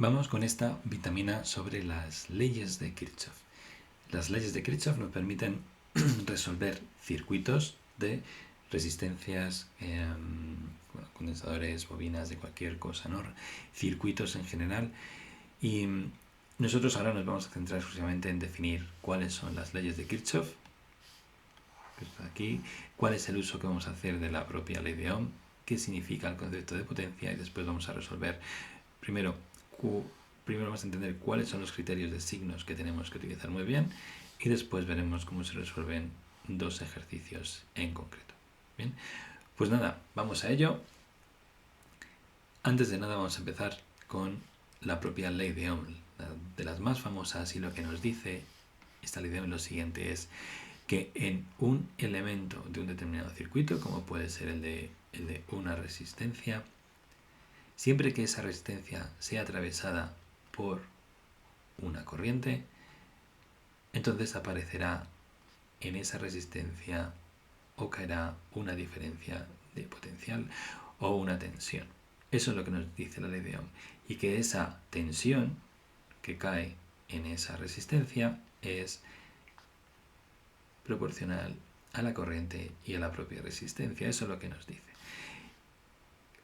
Vamos con esta vitamina sobre las leyes de Kirchhoff. Las leyes de Kirchhoff nos permiten resolver circuitos de resistencias, condensadores, bobinas, de cualquier cosa, ¿no? Circuitos en general. Y nosotros ahora nos vamos a centrar exclusivamente en definir cuáles son las leyes de Kirchhoff, que está aquí, cuál es el uso que vamos a hacer de la propia ley de Ohm, qué significa el concepto de potencia, y después vamos a resolver primero vamos a entender cuáles son los criterios de signos que tenemos que utilizar muy bien, y después veremos cómo se resuelven dos ejercicios en concreto. Bien, pues nada, vamos a ello. Antes de nada vamos a empezar con la propia ley de Ohm, de las más famosas, y lo que nos dice esta ley de Ohm lo siguiente es que en un elemento de un determinado circuito, como puede ser el de una resistencia, siempre que esa resistencia sea atravesada por una corriente, entonces aparecerá en esa resistencia o caerá una diferencia de potencial o una tensión. Eso es lo que nos dice la ley de Ohm. Y que esa tensión que cae en esa resistencia es proporcional a la corriente y a la propia resistencia. Eso es lo que nos dice.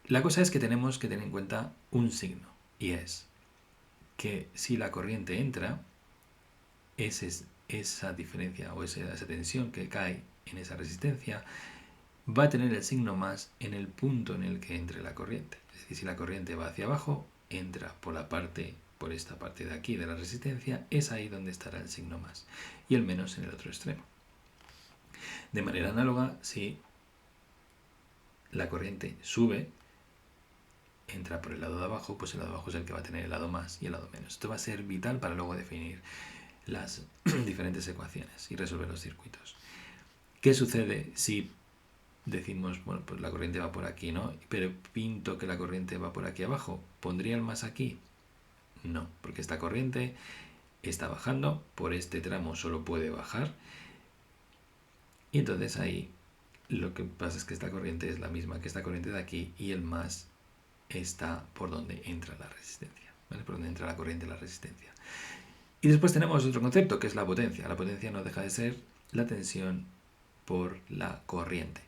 La cosa es que tenemos que tener en cuenta un signo, y es que si la corriente entra, esa diferencia o esa tensión que cae en esa resistencia va a tener el signo más en el punto en el que entre la corriente. Es decir, si la corriente va hacia abajo, entra por esta parte de aquí de la resistencia, es ahí donde estará el signo más, y el menos en el otro extremo. De manera análoga, si la corriente sube, entra por el lado de abajo, pues el lado de abajo es el que va a tener el lado más y el lado menos. Esto va a ser vital para luego definir las diferentes ecuaciones y resolver los circuitos. ¿Qué sucede si decimos, bueno, pues la corriente va por aquí, ¿no? Pero pinto que la corriente va por aquí abajo? ¿Pondría el más aquí? No, porque esta corriente está bajando, por este tramo solo puede bajar, y entonces ahí lo que pasa es que esta corriente es la misma que esta corriente de aquí, y el más está por donde entra la resistencia, ¿vale? Por donde entra la corriente y la resistencia. Y después tenemos otro concepto, que es la potencia. La potencia no deja de ser la tensión por la corriente.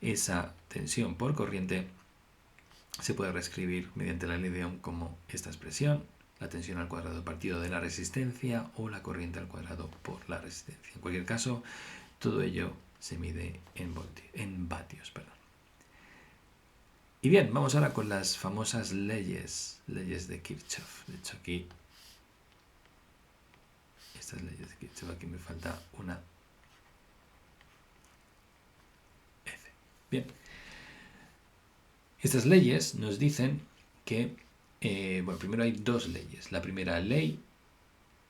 Esa tensión por corriente se puede reescribir mediante la ley de Ohm como esta expresión: la tensión al cuadrado partido de la resistencia, o la corriente al cuadrado por la resistencia. En cualquier caso, todo ello se mide en vatios. Y bien, vamos ahora con las famosas leyes de Kirchhoff. De hecho, aquí, estas leyes de Kirchhoff, aquí me falta una F. Bien, estas leyes nos dicen que, bueno, primero hay dos leyes. La primera ley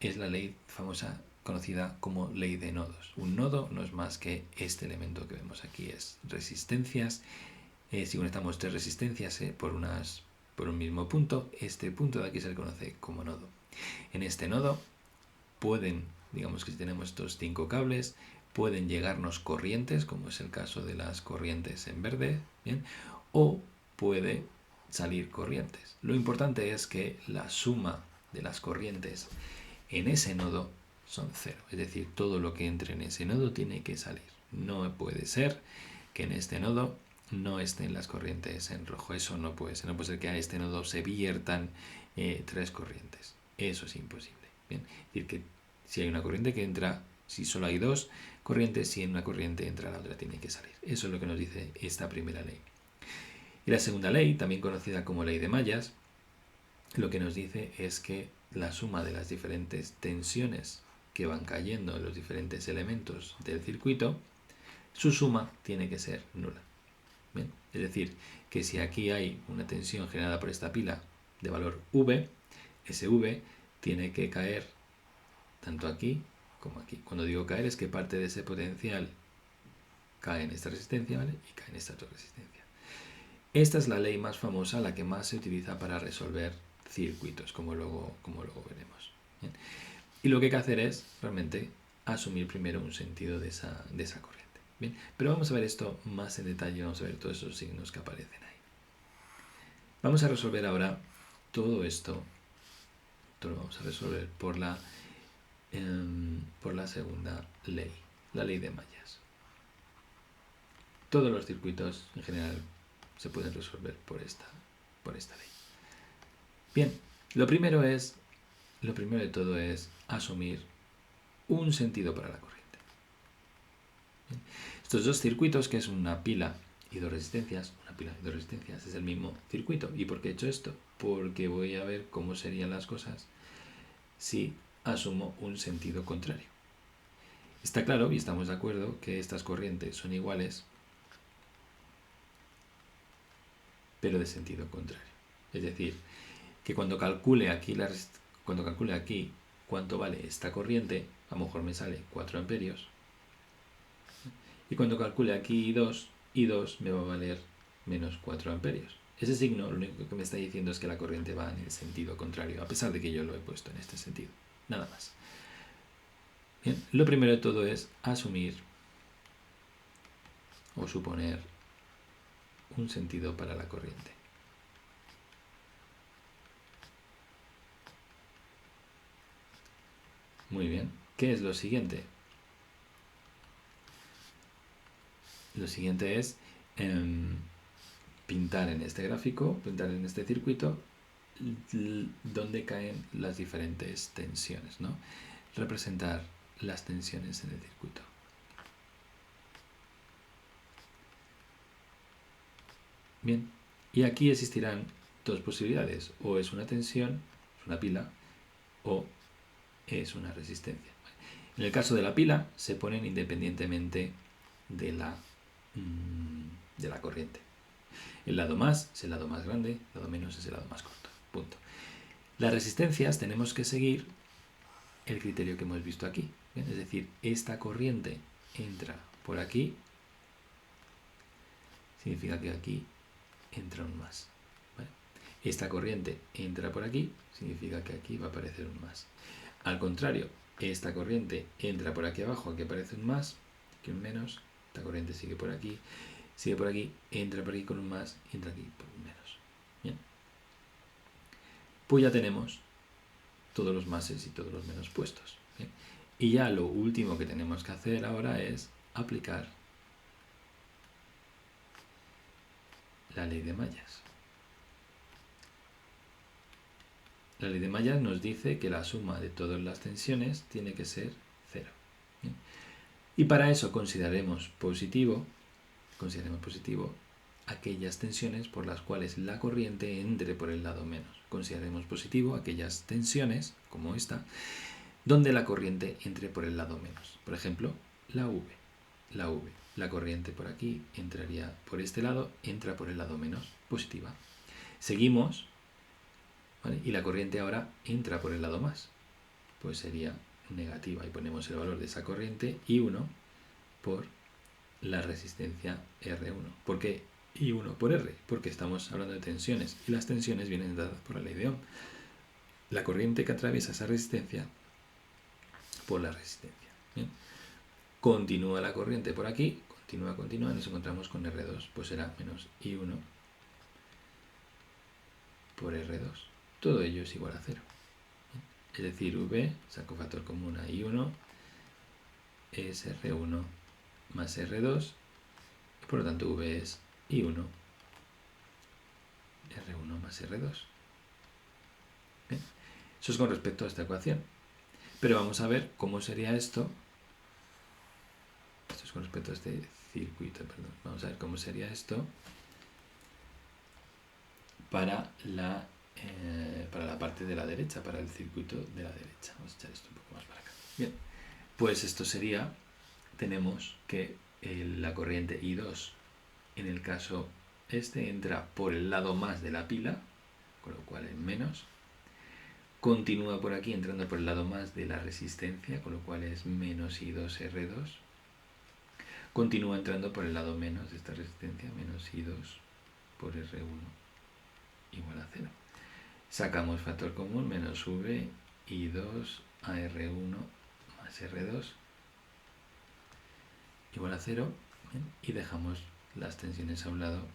es la ley famosa conocida como ley de nodos. Un nodo no es más que este elemento que vemos aquí, es resistencias. Si conectamos tres resistencias por un mismo punto, este punto de aquí se le conoce como nodo. En este nodo digamos que si tenemos estos 5 cables, pueden llegarnos corrientes, como es el caso de las corrientes en verde, ¿bien? O puede salir corrientes. Lo importante es que la suma de las corrientes en ese nodo son 0. Es decir, todo lo que entre en ese nodo tiene que salir. No puede ser que en este nodo no estén las corrientes en rojo. Eso no puede ser. No puede ser que a este nodo se viertan 3 corrientes. Eso es imposible. Bien, es decir, que si hay una corriente que entra, si solo hay 2 corrientes, si en una corriente entra, la otra tiene que salir. Eso es lo que nos dice esta primera ley. Y la segunda ley, también conocida como ley de mallas, lo que nos dice es que la suma de las diferentes tensiones que van cayendo en los diferentes elementos del circuito, su suma tiene que ser nula. ¿Bien? Es decir, que si aquí hay una tensión generada por esta pila de valor V, ese V tiene que caer tanto aquí como aquí. Cuando digo caer es que parte de ese potencial cae en esta resistencia, ¿vale? Y cae en esta otra resistencia. Esta es la ley más famosa, la que más se utiliza para resolver circuitos, como luego veremos. ¿Bien? Y lo que hay que hacer es realmente asumir primero un sentido de esa corriente. Bien, pero vamos a ver esto más en detalle, vamos a ver todos esos signos que aparecen ahí. Vamos a resolver ahora todo esto Esto lo vamos a resolver por la segunda ley, la ley de mallas. Todos los circuitos en general se pueden resolver por esta ley. Bien, lo primero de todo es asumir un sentido para la corriente. Bien. Estos dos circuitos, que es una pila y dos resistencias, es el mismo circuito. ¿Y por qué he hecho esto? Porque voy a ver cómo serían las cosas si asumo un sentido contrario. Está claro y estamos de acuerdo que estas corrientes son iguales, pero de sentido contrario. Es decir, que cuando calcule aquí cuánto vale esta corriente, a lo mejor me sale 4 amperios. Y cuando calcule aquí I2 me va a valer menos 4 amperios. Ese signo lo único que me está diciendo es que la corriente va en el sentido contrario, a pesar de que yo lo he puesto en este sentido. Nada más. Bien, lo primero de todo es asumir o suponer un sentido para la corriente. Muy bien. ¿Qué es lo siguiente? Lo siguiente es pintar en este gráfico, pintar en este circuito, donde caen las diferentes tensiones, ¿no? Representar las tensiones en el circuito. Bien, y aquí existirán dos posibilidades, o es una tensión, es una pila, o es una resistencia. En el caso de la pila, se ponen independientemente de la corriente. El lado más es el lado más grande, el lado menos es el lado más corto. Punto. Las resistencias tenemos que seguir el criterio que hemos visto aquí. ¿Bien? Es decir, esta corriente entra por aquí, significa que aquí entra un más. ¿Vale? Esta corriente entra por aquí, significa que aquí va a aparecer un más. Al contrario, esta corriente entra por aquí abajo, aquí aparece un más, aquí un menos, esta corriente sigue por aquí, entra por aquí con un más y entra aquí por un menos. Bien. Pues ya tenemos todos los máses y todos los menos puestos. Bien. Y ya lo último que tenemos que hacer ahora es aplicar la ley de mallas. La ley de mallas nos dice que la suma de todas las tensiones tiene que ser 0. Bien. Y para eso consideraremos positivo aquellas tensiones por las cuales la corriente entre por el lado menos. Consideremos positivo aquellas tensiones, como esta, donde la corriente entre por el lado menos. Por ejemplo, la V. La corriente por aquí entraría por este lado, entra por el lado menos, positiva. Seguimos, ¿vale? Y la corriente ahora entra por el lado más, pues sería negativa. Y ponemos el valor de esa corriente, I1 por la resistencia R1. ¿Por qué I1 por R? Porque estamos hablando de tensiones y las tensiones vienen dadas por la ley de Ohm. La corriente que atraviesa esa resistencia por la resistencia. ¿Bien? Continúa la corriente por aquí, continúa, nos encontramos con R2, pues será menos I1 por R2. Todo ello es igual a 0. ¿Bien? Es decir, V, saco factor común a I1, es R1 más R2, y por lo tanto V es I1 R1 más R2. ¿Bien? Eso es con respecto a esta ecuación. Pero vamos a ver cómo sería esto. Esto es con respecto a este circuito, perdón. Vamos a ver cómo sería esto para la parte de la derecha, para el circuito de la derecha. Vamos a echar esto un poco más para acá. Bien, pues esto sería, tenemos que la corriente I2, en el caso este, entra por el lado más de la pila, con lo cual es menos. Continúa por aquí entrando por el lado más de la resistencia, con lo cual es menos I2R2. Continúa entrando por el lado menos de esta resistencia, menos I2 por R1 igual a 0. Sacamos factor común, menos V, I2 a R1 más R2 igual a 0. ¿Bien? Y dejamos las tensiones a un lado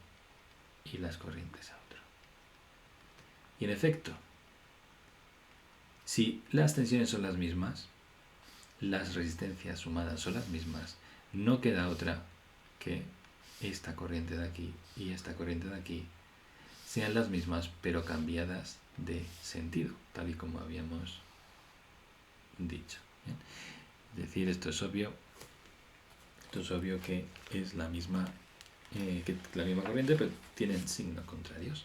y las corrientes a otro. Y en efecto, Si las tensiones son las mismas, las resistencias sumadas son las mismas, no queda otra que esta corriente de aquí y esta corriente de aquí sean las mismas pero cambiadas de sentido, tal y como habíamos dicho. ¿Bien? Es decir, esto es obvio que es la misma corriente, pero tienen signos contrarios.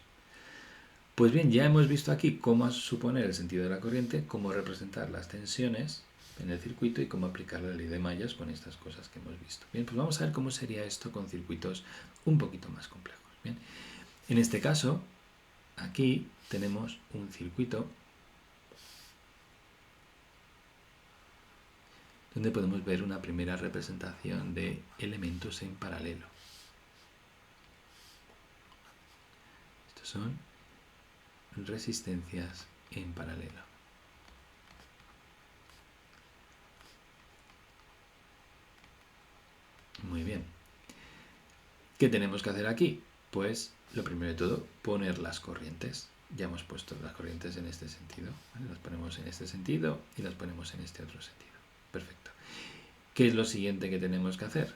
Pues bien, ya hemos visto aquí cómo suponer el sentido de la corriente, cómo representar las tensiones en el circuito y cómo aplicar la ley de Mallas con estas cosas que hemos visto. Bien, pues vamos a ver cómo sería esto con circuitos un poquito más complejos. Bien, en este caso, aquí tenemos un circuito donde podemos ver una primera representación de elementos en paralelo. Estos son resistencias en paralelo. Muy bien. ¿Qué tenemos que hacer aquí? Pues lo primero de todo, poner las corrientes. Ya hemos puesto las corrientes en este sentido. ¿Vale? Las ponemos en este sentido y las ponemos en este otro sentido. Perfecto. ¿Qué es lo siguiente que tenemos que hacer?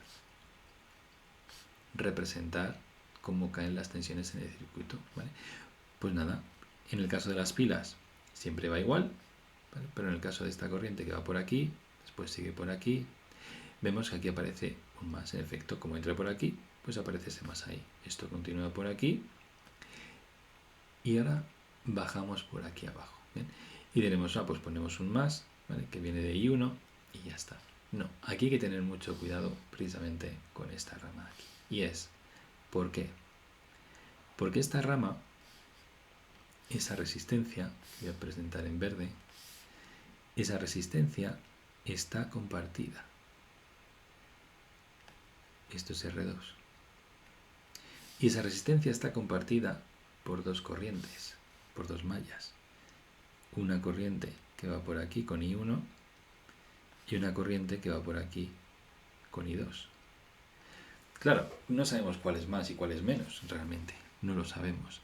Representar cómo caen las tensiones en el circuito. ¿Vale? Pues nada, en el caso de las pilas siempre va igual, ¿vale? Pero en el caso de esta corriente que va por aquí, después sigue por aquí, vemos que aquí aparece un más. En efecto, como entra por aquí, pues aparece ese más ahí. Esto continúa por aquí y ahora bajamos por aquí abajo. ¿Bien? Y diremos, pues ponemos un más, ¿vale? Que viene de I1 y ya está. No, aquí hay que tener mucho cuidado precisamente con esta rama de aquí. Y es, ¿por qué? Porque esta rama, esa resistencia, voy a presentar en verde, esa resistencia está compartida. Esto es R2. Y esa resistencia está compartida por dos corrientes, por dos mallas. Una corriente que va por aquí con I1 y una corriente que va por aquí con I2. Claro, no sabemos cuál es más y cuál es menos, realmente, no lo sabemos.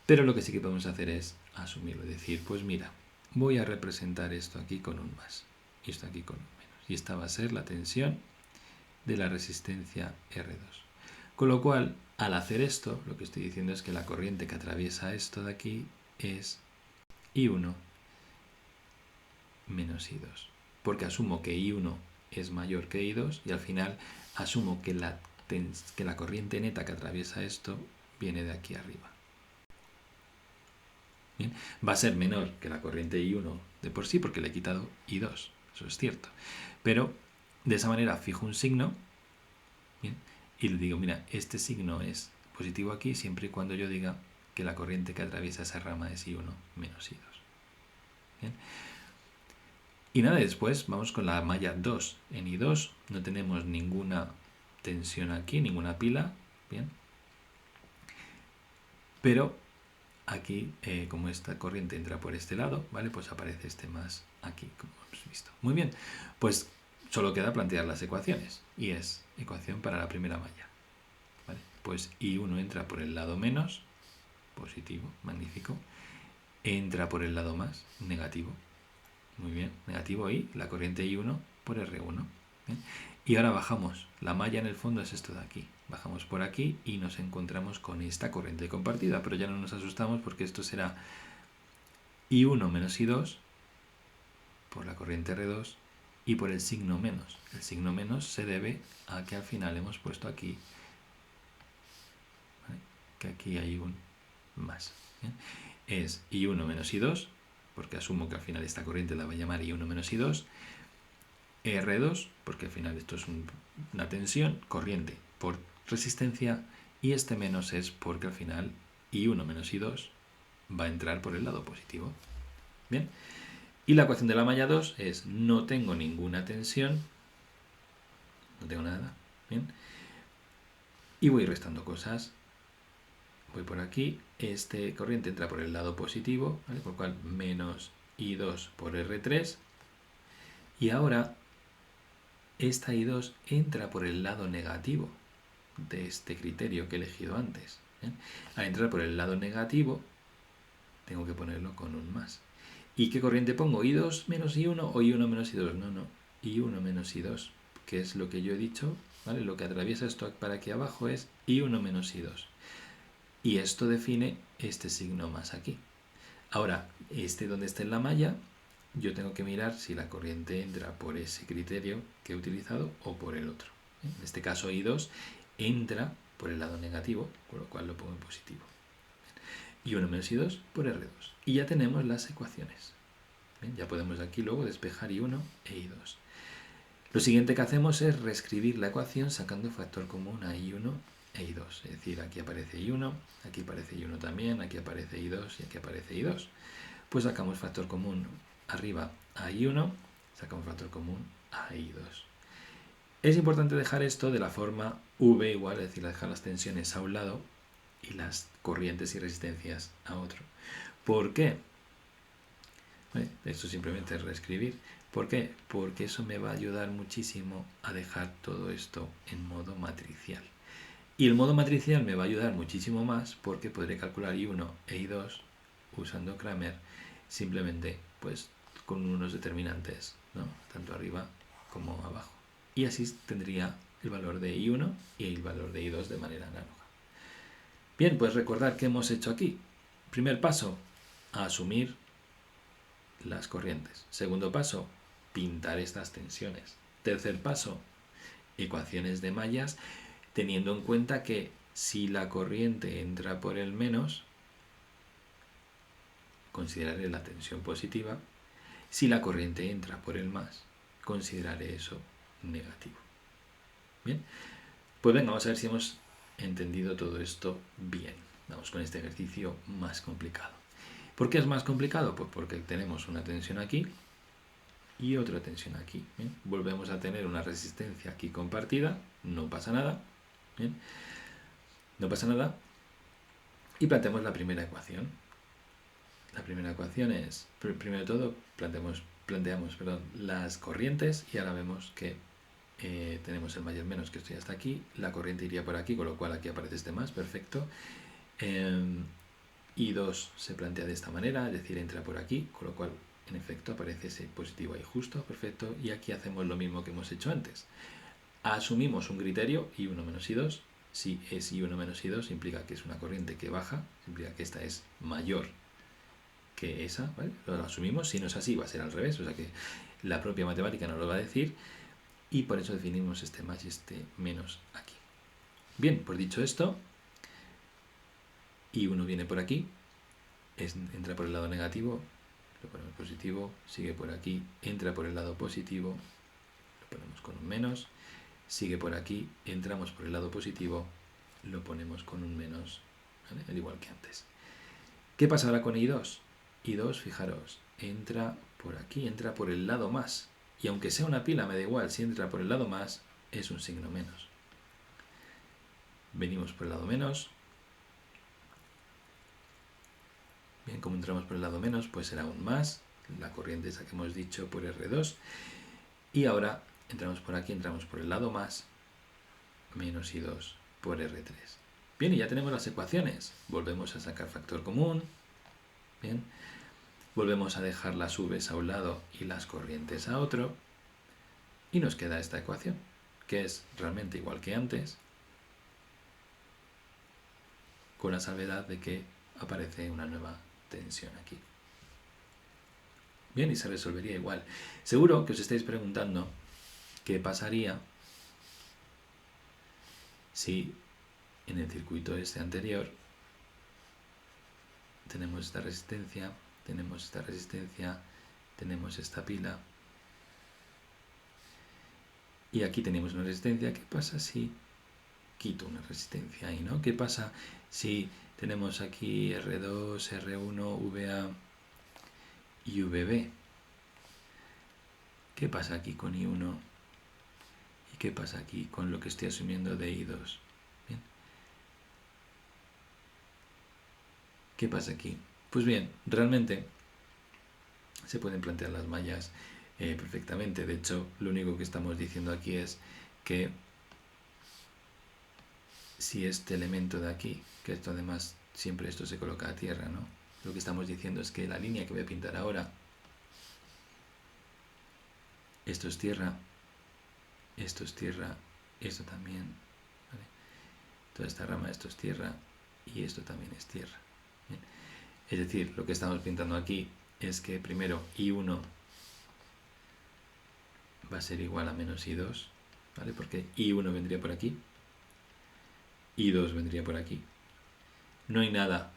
Pero lo que sí que podemos hacer es asumirlo, decir, pues mira, voy a representar esto aquí con un más y esto aquí con un menos. Y esta va a ser la tensión de la resistencia R2. Con lo cual, al hacer esto, lo que estoy diciendo es que la corriente que atraviesa esto de aquí es I1 menos I2. Porque asumo que I1 es mayor que I2 y al final asumo que la corriente neta que atraviesa esto viene de aquí arriba. Bien, va a ser menor que la corriente I1 de por sí porque le he quitado I2, eso es cierto. Pero de esa manera fijo un signo, ¿bien? Y le digo, mira, este signo es positivo aquí siempre y cuando yo diga que la corriente que atraviesa esa rama es I1 menos I2. ¿Bien? Y nada, después vamos con la malla 2. En I2 no tenemos ninguna tensión aquí, ninguna pila, ¿bien? Pero aquí, como esta corriente entra por este lado, ¿vale? Pues aparece este más aquí, como hemos visto. Muy bien, pues solo queda plantear las ecuaciones. Y es ecuación para la primera malla. ¿Vale? Pues I1 entra por el lado menos, positivo, magnífico. Entra por el lado más, negativo. Muy bien, negativo y la corriente I1 por R1. ¿Bien? Y ahora bajamos. La malla en el fondo es esto de aquí. Bajamos por aquí y nos encontramos con esta corriente compartida, pero ya no nos asustamos porque esto será I1 menos I2 por la corriente R2 y por el signo menos. El signo menos se debe a que al final hemos puesto aquí, ¿vale? Que aquí hay un más. ¿Bien? Es I1 menos I2, porque asumo que al final esta corriente la voy a llamar I1 menos I2, R2, porque al final esto es una tensión, corriente por resistencia, y este menos es porque al final I1 menos I2 va a entrar por el lado positivo. Bien, y la ecuación de la malla 2 es no tengo ninguna tensión, no tengo nada, bien, y voy restando cosas. Voy por aquí, este corriente entra por el lado positivo, ¿vale? Por lo cual menos I2 por R3, y ahora esta I2 entra por el lado negativo de este criterio que he elegido antes. ¿Bien? Al entrar por el lado negativo, tengo que ponerlo con un más. ¿Y qué corriente pongo? ¿I2 menos I1 o I1 menos I2? No, I1 menos I2, que es lo que yo he dicho, ¿vale? Lo que atraviesa esto para aquí abajo es I1 menos I2. Y esto define este signo más aquí. Ahora, donde esté en la malla, yo tengo que mirar si la corriente entra por ese criterio que he utilizado o por el otro. En este caso, I2 entra por el lado negativo, con lo cual lo pongo en positivo. I1 menos I2 por R2. Y ya tenemos las ecuaciones. Bien, ya podemos aquí luego despejar I1 e I2. Lo siguiente que hacemos es reescribir la ecuación sacando factor común a I1 e I2. Es decir, aquí aparece I1, aquí aparece I1 también, aquí aparece I2 y aquí aparece I2. Pues sacamos factor común arriba a I1, sacamos factor común a I2. Es importante dejar esto de la forma V igual, es decir, dejar las tensiones a un lado y las corrientes y resistencias a otro. ¿Por qué? Esto simplemente es reescribir. ¿Por qué? Porque eso me va a ayudar muchísimo a dejar todo esto en modo matricial. Y el modo matricial me va a ayudar muchísimo más porque podré calcular I1 e I2 usando Cramer simplemente pues con unos determinantes, ¿no? Tanto arriba como abajo. Y así tendría el valor de I1 y el valor de I2 de manera análoga. Bien, pues recordar qué hemos hecho aquí. Primer paso, asumir las corrientes. Segundo paso, pintar estas tensiones. Tercer paso, ecuaciones de mallas, teniendo en cuenta que si la corriente entra por el menos, consideraré la tensión positiva. Si la corriente entra por el más, consideraré eso negativo. Bien, pues venga, vamos a ver si hemos entendido todo esto bien. Vamos con este ejercicio más complicado. ¿Por qué es más complicado? Pues porque tenemos una tensión aquí y otra tensión aquí. ¿Bien? Volvemos a tener una resistencia aquí compartida, no pasa nada. ¿Bien? No pasa nada. Y planteamos la primera ecuación. La primera ecuación es, primero de todo, planteamos las corrientes y ahora vemos que tenemos el mayor menos que estoy hasta aquí, la corriente iría por aquí, con lo cual aquí aparece este más, perfecto. I2 se plantea de esta manera, es decir, entra por aquí, con lo cual en efecto aparece ese positivo ahí justo, perfecto, y aquí hacemos lo mismo que hemos hecho antes. Asumimos un criterio, I1 menos I2, si es I1 menos I2 implica que es una corriente que baja, implica que esta es mayor que esa, ¿vale? Lo asumimos, si no es así va a ser al revés, o sea que la propia matemática nos lo va a decir y por eso definimos este más y este menos aquí. Bien, pues dicho esto, I1 viene por aquí, entra por el lado negativo, lo ponemos positivo, sigue por aquí, entra por el lado positivo, lo ponemos con un menos, sigue por aquí, entramos por el lado positivo, lo ponemos con un menos, ¿vale? Al igual que antes. ¿Qué pasa ahora con I2? I2, fijaros, entra por aquí, entra por el lado más. Y aunque sea una pila, me da igual, si entra por el lado más, es un signo menos. Venimos por el lado menos. Bien, como entramos por el lado menos, pues será un más. La corriente esa que hemos dicho por R2. Y ahora entramos por aquí, entramos por el lado más, menos I2 por R3. Bien, y ya tenemos las ecuaciones. Volvemos a sacar factor común. Bien. Volvemos a dejar las V's a un lado y las corrientes a otro. Y nos queda esta ecuación, que es realmente igual que antes, con la salvedad de que aparece una nueva tensión aquí. Bien, y se resolvería igual. Seguro que os estáis preguntando qué pasaría si en el circuito este anterior tenemos esta resistencia, tenemos esta resistencia, tenemos esta pila y aquí tenemos una resistencia. ¿Qué pasa si quito una resistencia ahí, ¿no? ¿Qué pasa si tenemos aquí R2, R1, VA y VB? ¿Qué pasa aquí con I1? ¿Y qué pasa aquí con lo que estoy asumiendo de I2? ¿Bien? ¿Qué pasa aquí? Pues bien, realmente se pueden plantear las mallas perfectamente. De hecho, lo único que estamos diciendo aquí es que si este elemento de aquí, que esto además siempre esto se coloca a tierra, ¿no? Lo que estamos diciendo es que la línea que voy a pintar ahora esto es tierra, esto es tierra, esto también, ¿vale? Toda esta rama, esto es tierra y esto también es tierra. Bien. Es decir, lo que estamos pintando aquí es que primero I1 va a ser igual a menos I2, ¿vale? Porque I1 vendría por aquí, I2 vendría por aquí. No hay nada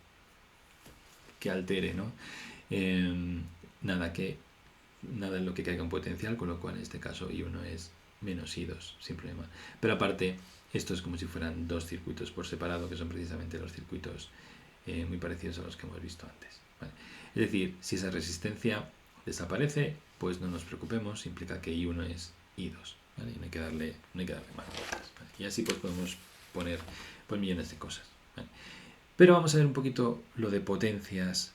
que altere, ¿no? Nada en lo que caiga en potencial, con lo cual en este caso I1 es menos I2, sin problema. Pero aparte, esto es como si fueran dos circuitos por separado, que son precisamente los circuitos muy parecidos a los que hemos visto antes, ¿vale? Es decir, si esa resistencia desaparece, pues no nos preocupemos, implica que I1 es I2, ¿vale? Y no hay que darle más vueltas, ¿vale? Y así pues podemos poner pues millones de cosas, ¿vale? Pero vamos a ver un poquito lo de potencias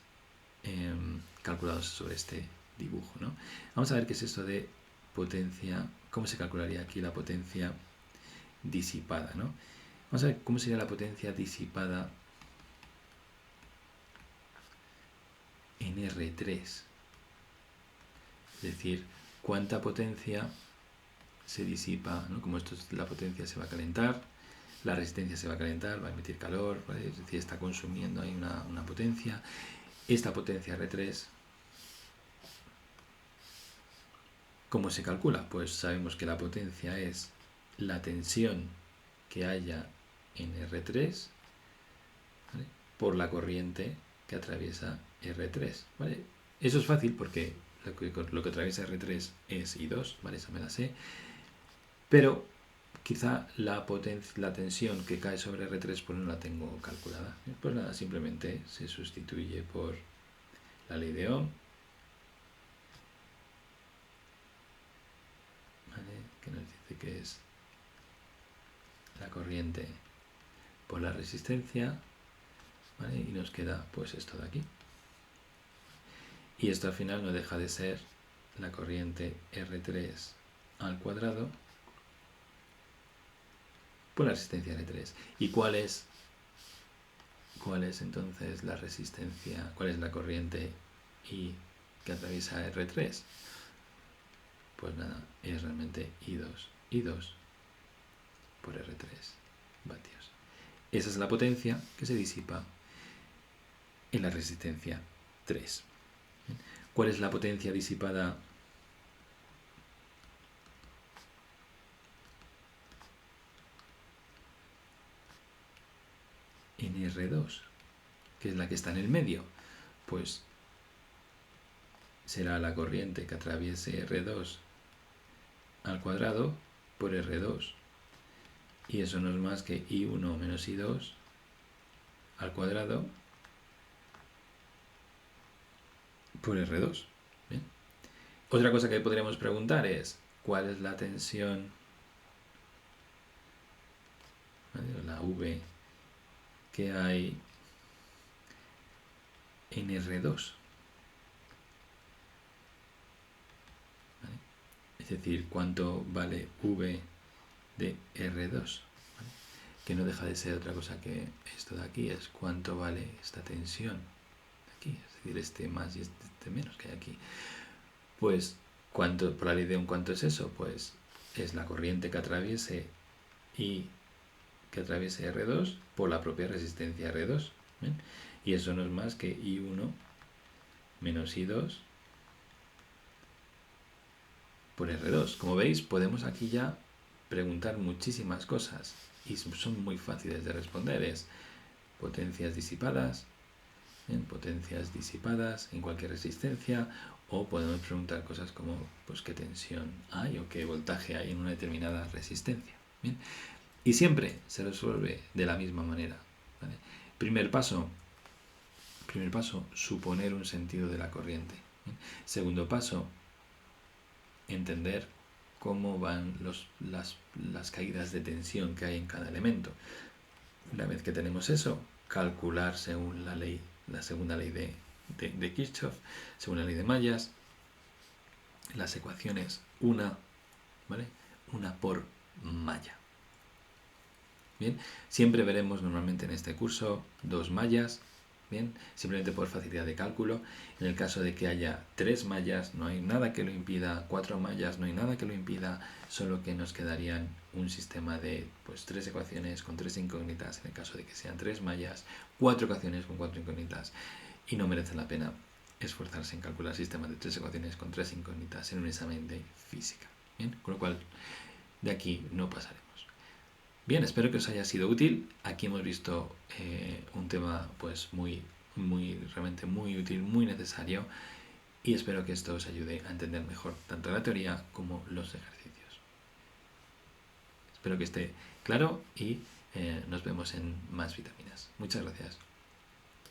calculados sobre este dibujo, ¿no? Vamos a ver qué es esto de potencia, cómo se calcularía aquí la potencia disipada, ¿no? Vamos a ver cómo sería la potencia disipada en R3. Es decir, cuánta potencia se disipa, ¿no? Como esto es, la potencia se va a calentar, la resistencia se va a calentar, va a emitir calor, ¿vale? Es decir, está consumiendo ahí una potencia. Esta potencia R3, ¿cómo se calcula? Pues sabemos que la potencia es la tensión que haya en R3, ¿vale? Por la corriente que atraviesa R3, ¿vale? Eso es fácil porque lo que atraviesa R3 es I2, ¿vale? Esa me la sé. Pero quizá la tensión que cae sobre R3 pues no la tengo calculada. Pues nada, simplemente se sustituye por la ley de Ohm, ¿vale? Que nos dice que es la corriente por la resistencia, ¿vale? Y nos queda pues esto de aquí. Y esto al final no deja de ser la corriente R3 al cuadrado por la resistencia R3. ¿Y cuál es entonces la resistencia? ¿Cuál es la corriente I que atraviesa R3? Pues nada, es realmente I2 por R3 vatios. Esa es la potencia que se disipa en la resistencia 3. ¿Cuál es la potencia disipada en R2? Que es la que está en el medio. Pues será la corriente que atraviese R2 al cuadrado por R2. Y eso no es más que I1 menos I2 al cuadrado por R2. ¿Bien? Otra cosa que podríamos preguntar es, ¿cuál es la tensión, ¿vale? La V que hay en R2? ¿Vale? Es decir, ¿cuánto vale V de R2? ¿Vale? Que no deja de ser otra cosa que esto de aquí, es cuánto vale esta tensión de aquí, es decir, este más y este menos que hay aquí. Pues, ¿cuánto, por la ley de Ohm, cuánto es eso? Pues es la corriente que atraviese I que atraviese R2 por la propia resistencia R2. ¿Bien? Y eso no es más que I1 menos I2 por R2. Como veis, podemos aquí ya preguntar muchísimas cosas y son muy fáciles de responder. Es potencias disipadas, potencias disipadas en cualquier resistencia, o podemos preguntar cosas como pues qué tensión hay o qué voltaje hay en una determinada resistencia. ¿Bien? Y siempre se resuelve de la misma manera, ¿vale? Primer paso, suponer un sentido de la corriente. ¿Bien? Segundo paso, entender cómo van las caídas de tensión que hay en cada elemento. Una vez que tenemos eso, calcular según la segunda ley de Kirchhoff, según la ley de mallas, las ecuaciones ¿vale? Una por malla. Bien, siempre veremos normalmente en este curso dos mallas, Bien, simplemente por facilidad de cálculo. En el caso de que haya 3 mallas, no hay nada que lo impida, 4 mallas, no hay nada que lo impida, solo que nos quedarían un sistema de pues 3 ecuaciones con 3 incógnitas, en el caso de que sean 3 mallas, 4 ecuaciones con 4 incógnitas, y no merece la pena esforzarse en calcular sistemas de 3 ecuaciones con 3 incógnitas en un examen de física. Bien, con lo cual de aquí no pasaremos. Bien, espero que os haya sido útil. Aquí hemos visto un tema pues realmente muy útil, muy necesario, y espero que esto os ayude a entender mejor tanto la teoría como los ejercicios. Espero que esté claro y nos vemos en más vitaminas. Muchas gracias.